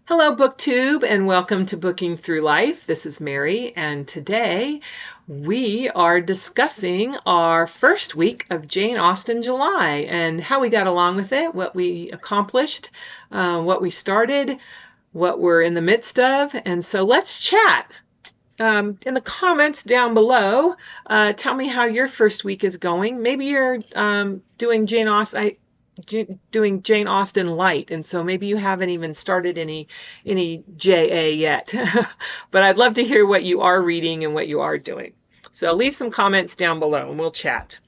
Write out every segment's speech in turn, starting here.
Hello, BookTube, and welcome to Booking Through Life. This is Mary, and today we are discussing our first week of Jane Austen July and how we got along with it, what we accomplished, what we started, what we're in the midst of. And so let's chat. In the comments down below, tell me how your first week is going. Maybe you're doing Jane Austen light, and so maybe you haven't even started any JA yet. But I'd love to hear what you are reading and what you are doing. So leave some comments down below and we'll chat.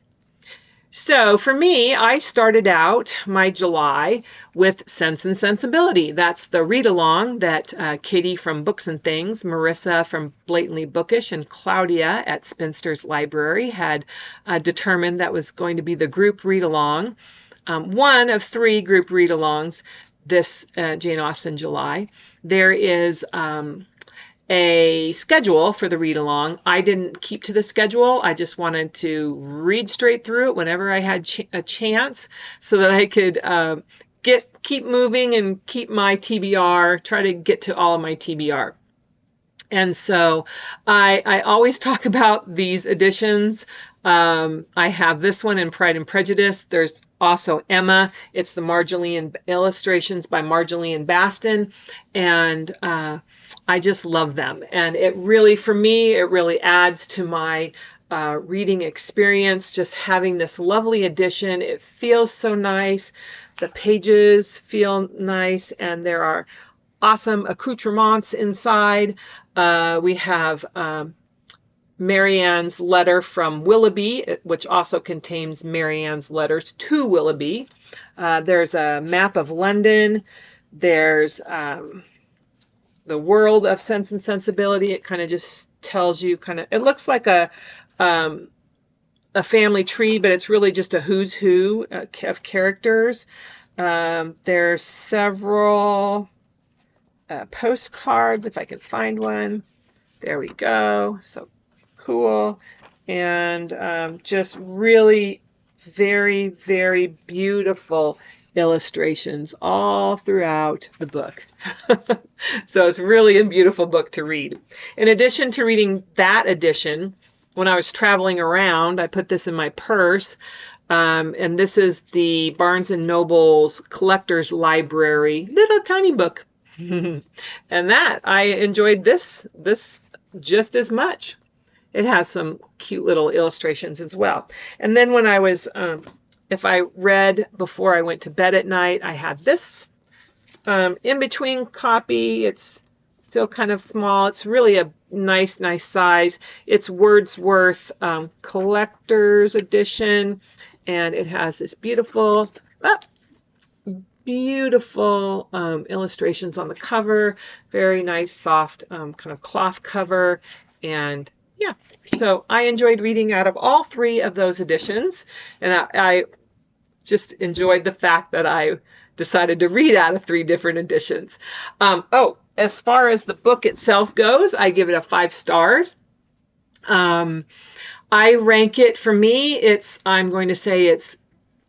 So for me, I started out my July with Sense and Sensibility. That's the read-along that Katie from Books and Things, Marissa from Blatantly Bookish, and Claudia at Spinster's Library had determined that was going to be the group read-along. One of three group read-alongs this Jane Austen July. There is a schedule for the read-along. I didn't keep to the schedule. I just wanted to read straight through it whenever I had a chance so that I could keep moving and keep my TBR, try to get to all of my TBR. And so I always talk about these editions. I have this one in Pride and Prejudice. There's also Emma. It's the Marjolaine illustrations by Marjolaine Baston. And I just love them. And it really, for me, it really adds to my reading experience, just having this lovely edition. It feels so nice. The pages feel nice, and there are awesome accoutrements inside. We have Marianne's letter from Willoughby, which also contains Marianne's letters to Willoughby. There's a map of London. There's the world of Sense and Sensibility. It kind of just tells you it looks like a family tree, but it's really just a who's who of characters. There's several postcards, if I can find one. There we go. So cool. And just really very, very beautiful illustrations all throughout the book. So it's really a beautiful book to read. In addition to reading that edition, when I was traveling around, I put this in my purse. And this is the Barnes & Noble's Collector's Library, little tiny book. And that, I enjoyed this just as much. It has some cute little illustrations as well. And then when I was, if I read before I went to bed at night, I had this in-between copy. It's still kind of small. It's really a nice size. It's Wordsworth Collector's Edition, and it has this beautiful illustrations on the cover. Very nice, soft kind of cloth cover. And yeah, so I enjoyed reading out of all three of those editions. And I just enjoyed the fact that I decided to read out of three different editions. As far as the book itself goes, I give it a 5 stars. I rank it, for me, I'm going to say it's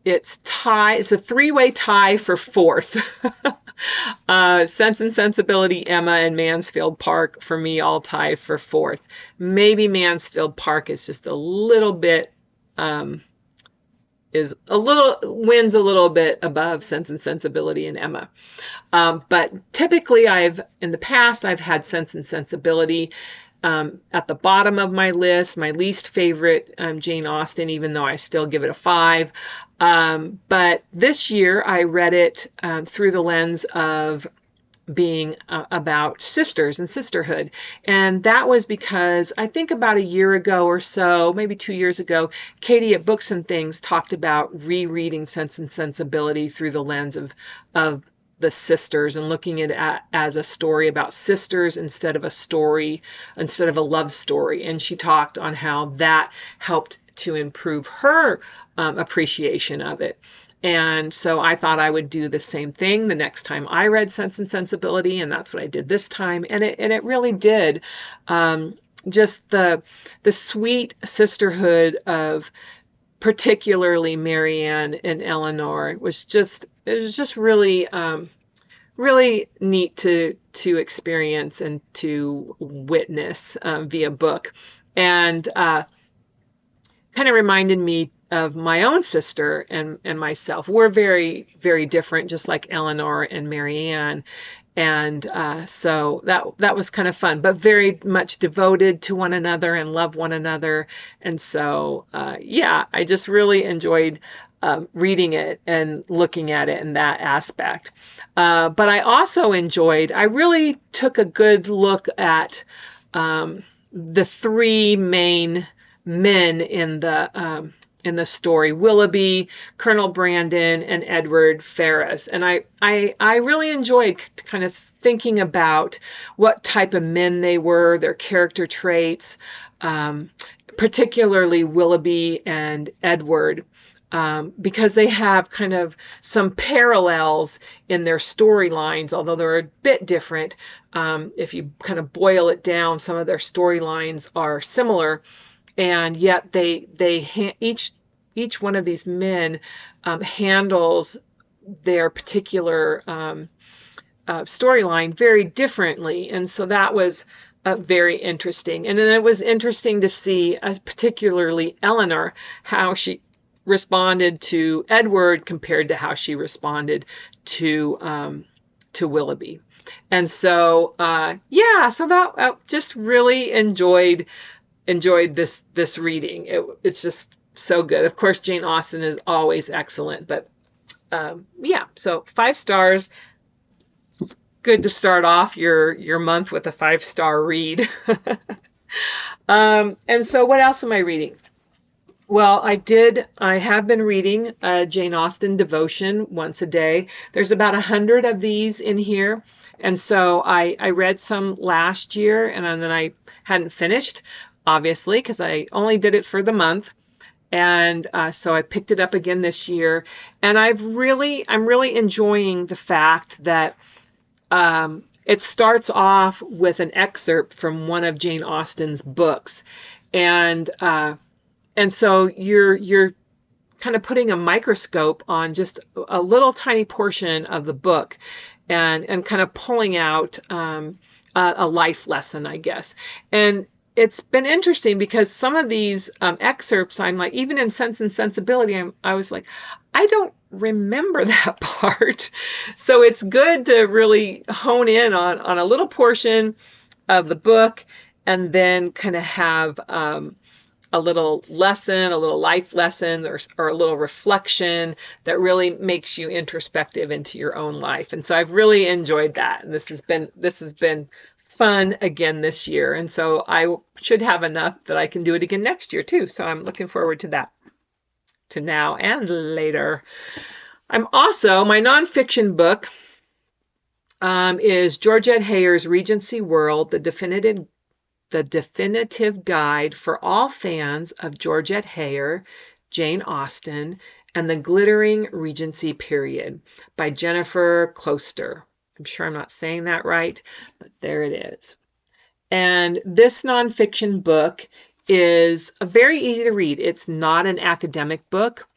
a 3-way tie for 4th. Sense and Sensibility, Emma, and Mansfield Park, for me, all tie for 4th. Maybe Mansfield Park is just a little bit, wins a little bit above Sense and Sensibility and Emma. But typically in the past, I've had Sense and Sensibility at the bottom of my list, my least favorite Jane Austen, even though I still give it a 5. But this year I read it through the lens of being about sisters and sisterhood. And that was because I think about a year ago or so, maybe 2 years ago, Katie at Books and Things talked about rereading Sense and Sensibility through the lens of the sisters and looking at it as a story about sisters instead of a love story. And she talked on how that helped to improve her appreciation of it. And so I thought I would do the same thing the next time I read Sense and Sensibility, and that's what I did this time. And it really did. Just the sweet sisterhood of particularly Marianne and Eleanor was just really really neat to experience and to witness via book. And kind of reminded me of my own sister and myself. We're very, very different, just like Eleanor and Marianne. And so that was kind of fun, but very much devoted to one another and love one another. And so, yeah, I just really enjoyed reading it and looking at it in that aspect. But I also I really took a good look at the three main men in the story: Willoughby, Colonel Brandon, and Edward Ferrars. And I really enjoyed kind of thinking about what type of men they were, their character traits, particularly Willoughby and Edward. Because they have kind of some parallels in their storylines, although they're a bit different. If you kind of boil it down, some of their storylines are similar, and yet each one of these men handles their particular storyline very differently, and so that was very interesting. And then it was interesting to see, particularly Eleanor, how she responded to Edward compared to how she responded to Willoughby. And so yeah, so that just really enjoyed this reading. It's just so good. Of course, Jane Austen is always excellent, but yeah, so 5 stars. It's good to start off your month with a 5-star read. And so what else am I reading? Well, I have been reading Jane Austen devotion once a day. There's about 100 of these in here. And so I read some last year, and then I hadn't finished, obviously, because I only did it for the month. And so I picked it up again this year. And I'm really enjoying the fact that it starts off with an excerpt from one of Jane Austen's books. And so you're kind of putting a microscope on just a little tiny portion of the book, and kind of pulling out a life lesson, I guess. And it's been interesting because some of these excerpts, I'm like, even in Sense and Sensibility, I was like, I don't remember that part. So it's good to really hone in on a little portion of the book, and then kind of have a little lesson, a little life lesson, or a little reflection that really makes you introspective into your own life. And so I've really enjoyed that. And this has been fun again this year. And so I should have enough that I can do it again next year too. So I'm looking forward to that, to now and later. I'm also, my nonfiction book is Georgette Heyer's Regency World, the definitive guide for all fans of Georgette Heyer, Jane Austen, and the glittering Regency period, by Jennifer Kloester. I'm sure I'm not saying that right, but there it is. And this nonfiction book is very easy to read. It's not an academic book.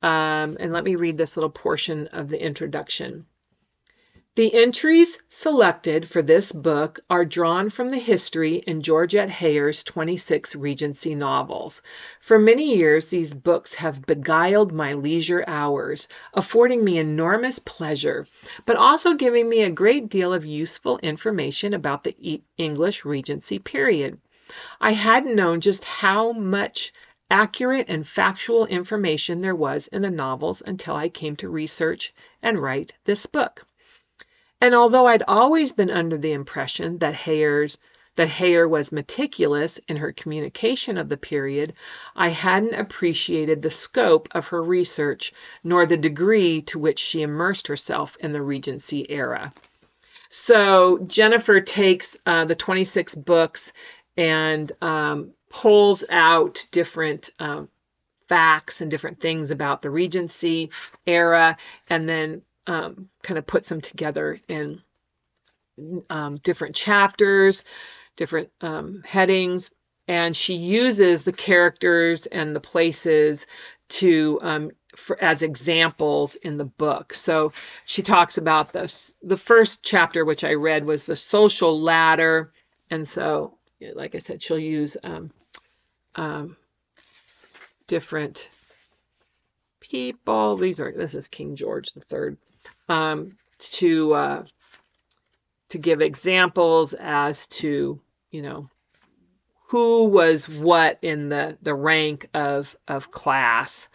And let me read this little portion of the introduction. The entries selected for this book are drawn from the history in Georgette Heyer's 26 Regency novels. For many years, these books have beguiled my leisure hours, affording me enormous pleasure, but also giving me a great deal of useful information about the English Regency period. I hadn't known just how much accurate and factual information there was in the novels until I came to research and write this book. And although I'd always been under the impression that Heyer was meticulous in her communication of the period, I hadn't appreciated the scope of her research, nor the degree to which she immersed herself in the Regency era. So Jennifer takes the 26 books and pulls out different facts and different things about the Regency era, and then kind of puts them together in different chapters, different headings, and she uses the characters and the places as examples in the book. So she talks about this. The first chapter, which I read, was the social ladder. And so, like I said, she'll use different people. This is King George III, to give examples as to, who was what in the rank of class.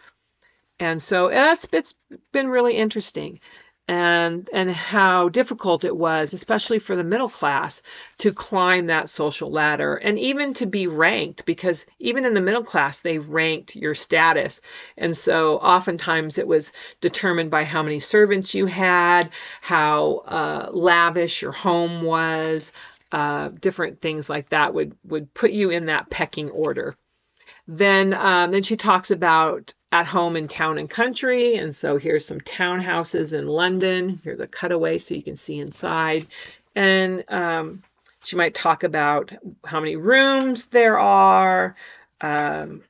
And so it's been really interesting, and how difficult it was, especially for the middle class, to climb that social ladder and even to be ranked, because even in the middle class, they ranked your status. And so oftentimes it was determined by how many servants you had, how lavish your home was, different things like that would put you in that pecking order. Then she talks about at home in town and country. And so here's some townhouses in London. Here's a cutaway so you can see inside. And she might talk about how many rooms there are,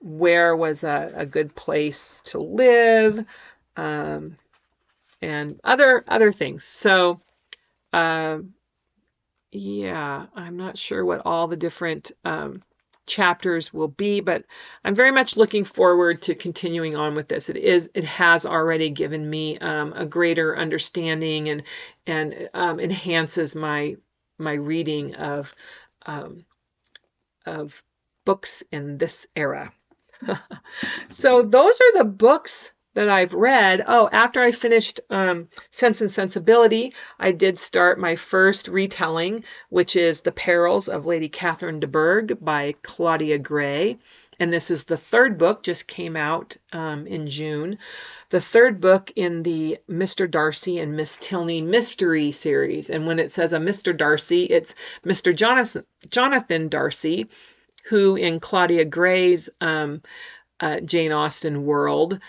where was a good place to live, and other things. So yeah, I'm not sure what all the different chapters will be, but I'm very much looking forward to continuing on with this. It has already given me a greater understanding and enhances my reading of books in this era. So those are the books that I've read. Oh, after I finished Sense and Sensibility, I did start my first retelling, which is The Perils of Lady Catherine de Bourgh by Claudia Gray. And this is the third book, just came out in June. The third book in the Mr. Darcy and Miss Tilney mystery series. And when it says a Mr. Darcy, it's Mr. Jonathan Darcy, who in Claudia Gray's Jane Austen world,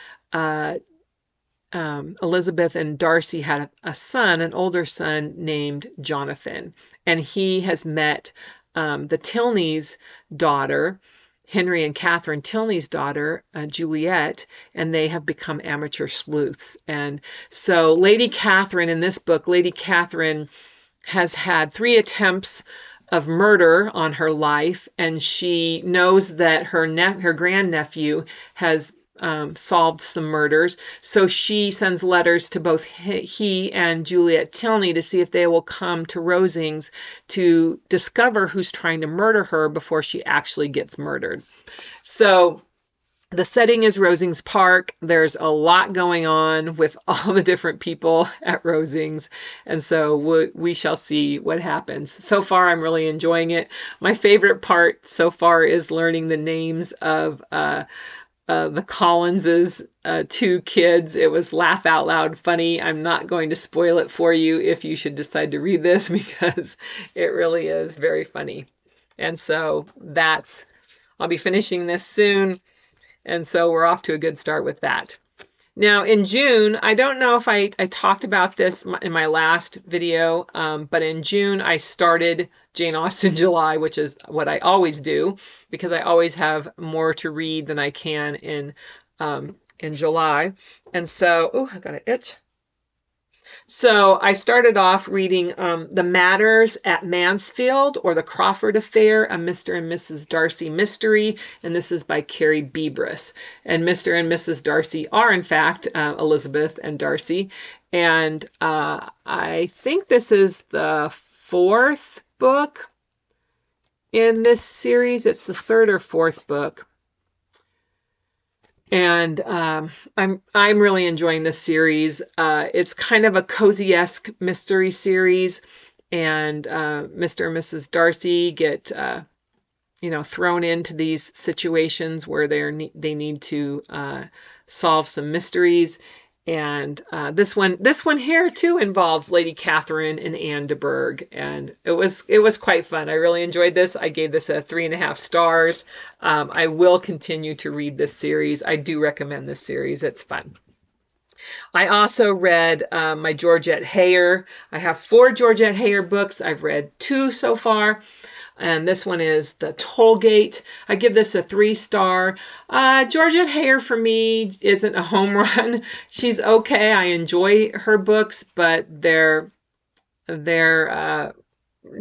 Elizabeth and Darcy had a son, an older son named Jonathan, and he has met the Tilney's daughter, Henry and Catherine Tilney's daughter, Juliet, and they have become amateur sleuths. And so Lady Catherine, in this book, Lady Catherine has had 3 attempts of murder on her life, and she knows that her grandnephew has solved some murders. So she sends letters to both he and Juliet Tilney to see if they will come to Rosings to discover who's trying to murder her before she actually gets murdered. So the setting is Rosings Park. There's a lot going on with all the different people at Rosings. And so we shall see what happens. So far, I'm really enjoying it. My favorite part so far is learning the names of the Collinses' 2 kids. It was laugh out loud funny. I'm not going to spoil it for you if you should decide to read this, because it really is very funny. And so I'll be finishing this soon. And so we're off to a good start with that. Now in June, I don't know if I talked about this in my last video, but in June I started Jane Austen July, which is what I always do, because I always have more to read than I can in July. And so, I got an itch. So I started off reading The Matters at Mansfield, or The Crawford Affair, a Mr. and Mrs. Darcy mystery, and this is by Carrie Bebris. And Mr. and Mrs. Darcy are, in fact, Elizabeth and Darcy. And I think this is the 4th book in this series. It's the 3rd or 4th book. And I'm really enjoying this series. It's kind of a cozy-esque mystery series, and Mr. and Mrs. Darcy get thrown into these situations where they need to solve some mysteries. And this one here too involves Lady Catherine and Anne de Bourgh, and it was quite fun. I really enjoyed this. I gave this a 3.5 stars. I will continue to read this series. I do recommend this series. It's fun. I also read my Georgette Heyer. I have 4 Georgette Heyer books. I've read 2 so far. And this one is The Tollgate. I give this a 3-star. Georgette Heyer for me isn't a home run. She's okay. I enjoy her books, but they're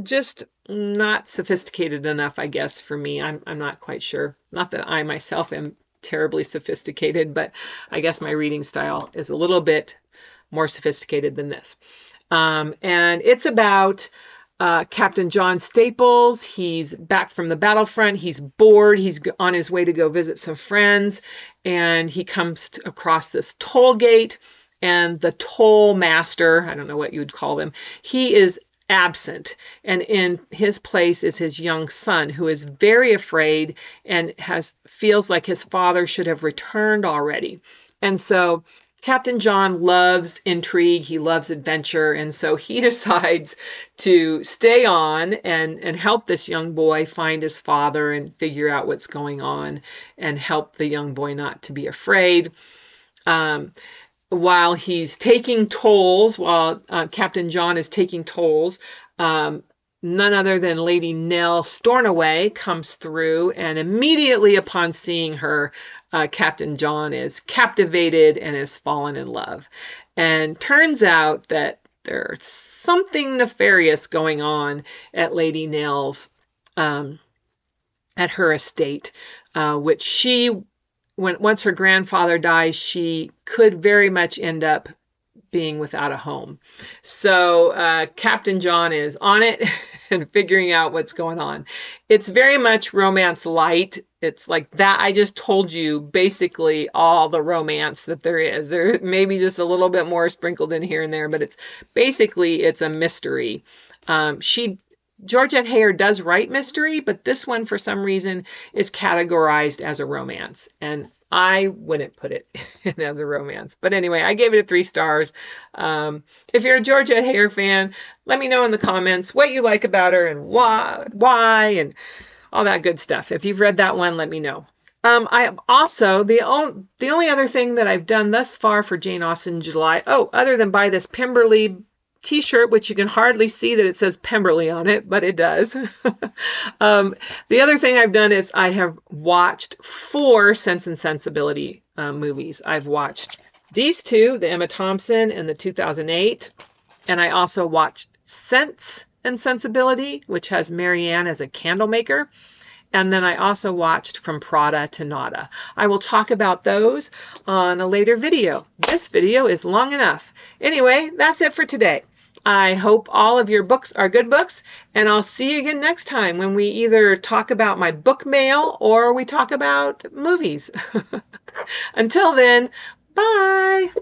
just not sophisticated enough, I guess, for me. I'm not quite sure. Not that I myself am terribly sophisticated, but I guess my reading style is a little bit more sophisticated than this. And it's about Captain John Staples. He's back from the battlefront. He's bored. He's on his way to go visit some friends, and he comes across this toll gate, and the toll master, I don't know what you would call them, he is absent, and in his place is his young son, who is very afraid and feels like his father should have returned already. And so Captain John loves intrigue, he loves adventure, and so he decides to stay on and help this young boy find his father and figure out what's going on and help the young boy not to be afraid. While he's taking tolls, while Captain John is taking tolls, none other than Lady Nell Stornoway comes through, and immediately upon seeing her, Captain John is captivated and has fallen in love. And turns out that there's something nefarious going on at Lady Nell's, at her estate, which once her grandfather dies, she could very much end up being without a home. So Captain John is on it and figuring out what's going on. It's very much romance light. It's like that. I just told you basically all the romance that there is. There may be just a little bit more sprinkled in here and there, but it's a mystery. Georgette Heyer does write mystery, but this one, for some reason, is categorized as a romance, and I wouldn't put it in as a romance. But anyway, I gave it a 3 stars. If you're a Georgette Heyer fan, let me know in the comments what you like about her and why, and all that good stuff. If you've read that one, let me know. I also, the only other thing that I've done thus far for Jane Austen July, other than buy this Pemberley t-shirt, which you can hardly see that it says Pemberley on it, but it does. The other thing I've done is I have watched 4 Sense and Sensibility movies. I've watched these 2, the Emma Thompson and the 2008, and I also watched Sense and Sensibility, which has Marianne as a candle maker. And then I also watched From Prada to Nada. I will talk about those on a later video. This video is long enough. Anyway, that's it for today. I hope all of your books are good books, and I'll see you again next time when we either talk about my book mail or we talk about movies. Until then, bye!